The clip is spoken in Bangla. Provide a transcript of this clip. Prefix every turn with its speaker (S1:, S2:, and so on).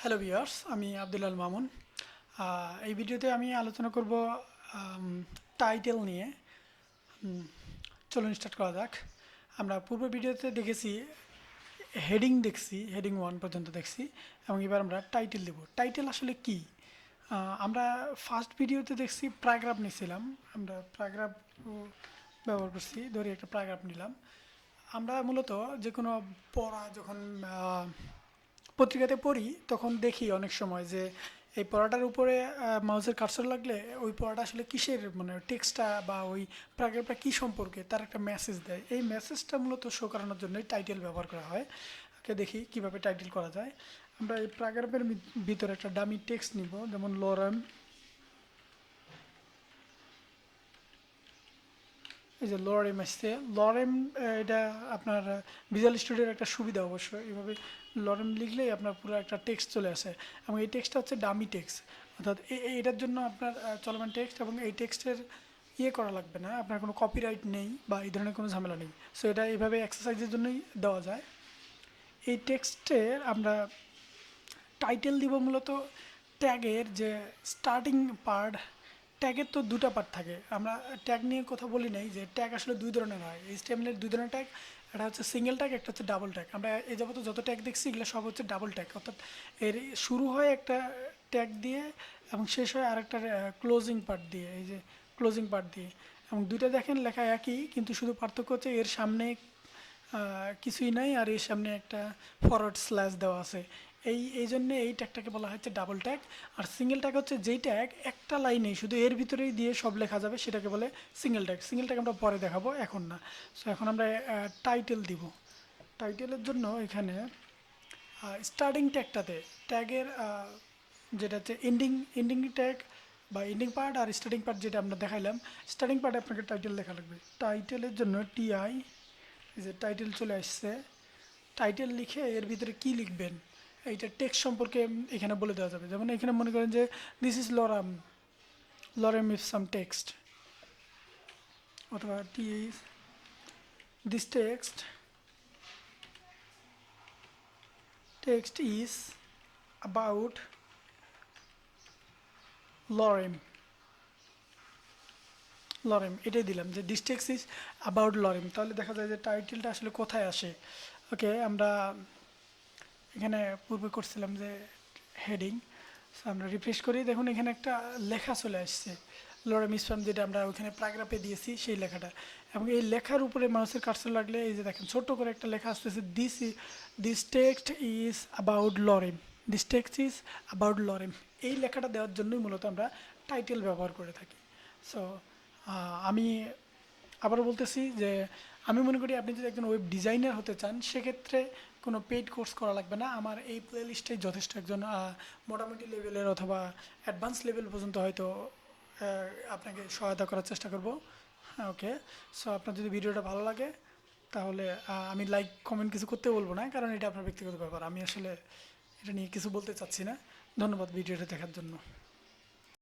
S1: হ্যালো ভিউয়ার্স, আমি আব্দুল্লাল মামুন। এই ভিডিওতে আমি আলোচনা করব টাইটেল নিয়ে। চলুন স্টার্ট করা যাক। আমরা পূর্ব ভিডিওতে দেখেছি হেডিং 1 পর্যন্ত দেখছি, এবং এবার আমরা টাইটেল দেব। টাইটেল আসলে কি? আমরা ফার্স্ট ভিডিওতে দেখছি প্যারাগ্রাফ নিয়েছিলাম। আমরা প্যারাগ্রাফ ব্যবহার করছি। ধরি একটা প্যারাগ্রাফ নিলাম। আমরা মূলত যে কোনো পড়া যখন পত্রিকাতে পড়ি তখন দেখি অনেক সময় যে এই পড়াটার উপরে মাউসের কার্সর লাগলে ওই পড়াটা আসলে কিসের, মানে টেক্সটটা বা ওই প্যারাগ্রাফটা কী সম্পর্কে তার একটা মেসেজ দেয়। এই মেসেজটা মূলত শো করানোর জন্যই টাইটেল ব্যবহার করা হয়। ওকে, দেখি কিভাবে টাইটেল করা যায়। আমরা এই প্যারাগ্রাফের ভিতরে একটা ডামি টেক্সট নিব, যেমন লরেম। এই যে লরেম আসছে, লরেম। এটা আপনার ভিজুয়াল স্টুডিওর একটা সুবিধা অবশ্য। এইভাবে লরেম লিখলেই আপনার পুরো একটা টেক্সট চলে আসে, এবং এই টেক্সটটা হচ্ছে ডামি টেক্সট, অর্থাৎ এটার জন্য আপনার চলমান টেক্সট, এবং এই টেক্সটের করা লাগবে না, আপনার কোনো কপিরাইট নেই বা এই ধরনের কোনো ঝামেলা নেই। সো এটা এইভাবে এক্সারসাইজের জন্যই দেওয়া যায়। এই টেক্সটের আমরা টাইটেল দিব মূলত ট্যাগের যে স্টার্টিং পার্ট। ট্যাগের তো দুটো পার্ট থাকে। আমরা ট্যাগ নিয়ে কথা বলি নাই যে ট্যাগ আসলে দুই ধরনের হয়। এইচটিএমএল-এর দুই ধরনের ট্যাগ, একটা হচ্ছে সিঙ্গেল ট্যাগ, একটা হচ্ছে ডাবল ট্যাগ। আমরা এই যাবত যত ট্যাগ দেখছি এগুলো সব হচ্ছে ডাবল ট্যাগ, অর্থাৎ এর শুরু হয় একটা ট্যাগ দিয়ে এবং শেষ হয় আরেকটা ক্লোজিং পার্ট দিয়ে। এই যে ক্লোজিং পার্ট দিয়ে, এবং দুইটা দেখেন লেখা একই, কিন্তু শুধু পার্থক্য হচ্ছে এর সামনে কিছুই নাই আর এর সামনে একটা ফরওয়ার্ড স্ল্যাশ দেওয়া আছে। এই জন্য এই ট্যাগটাকে বলা হচ্ছে ডাবল ট্যাগ। আর সিঙ্গেল ট্যাগ হচ্ছে যেই ট্যাগ একটা লাইনে শুধু এর ভিতরেই দিয়ে সব লেখা যাবে, সেটাকে বলে সিঙ্গেল ট্যাগ। সিঙ্গেল ট্যাগ আমরা পরে দেখাবো, এখন না। সো এখন আমরা টাইটেল দিব। টাইটেলের জন্য এখানে স্টার্টিং ট্যাগটাতে ট্যাগের যেটা হচ্ছে এন্ডিং ট্যাগ বা ending part, are starting part যেটা আমরা দেখাইলাম, স্টার্টিং পার্টে আপনাকে টাইটেল লেখা লাগবে। টাইটেলের জন্য টিআই, এই যে টাইটেল চলে আসছে। টাইটেল লিখে এর ভিতরে কি লিখবেন এইটা টেক্সট সম্পর্কে এখানে বলে দেওয়া যাবে। যেমন এখানে মনে করেন যে this is lorem if some text, অথবা this text is about lorem এটাই দিলাম যে this text is about lorem. তাহলে দেখা যায় যে টাইটেলটা আসলে কোথায় আসে। ওকে, আমরা এখানে পূর্বে করছিলাম যে হেডিং। আমরা রিফ্রেশ করি, দেখুন এখানে একটা লেখা চলে আসছে, লরেম ইসলাম, যেটা আমরা ওইখানে প্যারাগ্রাফে দিয়েছি সেই লেখাটা। এবং এই লেখার উপরে মাউসের কার্সর লাগলে এই যে দেখেন ছোট্ট করে একটা লেখা আসতেছে, this text is about lorem, this text is about lorem. এই লেখাটা দেওয়ার জন্যই মূলত আমরা টাইটেল ব্যবহার করে থাকি। সো আমি আবারও বলতেছি যে আমি মনে করি আপনি যদি একজন ওয়েব ডিজাইনার হতে চান, সেক্ষেত্রে কোনো পেইড কোর্স করা লাগবে না। আমার এই প্লে লিস্টেই যথেষ্ট। একজন মোটামুটি লেভেলের অথবা অ্যাডভান্স লেভেল পর্যন্ত হয়তো আপনাকে সহায়তা করার চেষ্টা করব। হ্যাঁ, ওকে। সো আপনার যদি ভিডিওটা ভালো লাগে তাহলে আমি লাইক কমেন্ট কিছু করতে বলবো না, কারণ এটা আপনার ব্যক্তিগত ব্যাপার। আমি আসলে এটা নিয়ে কিছু বলতে চাচ্ছি না। ধন্যবাদ ভিডিওটা দেখার জন্য।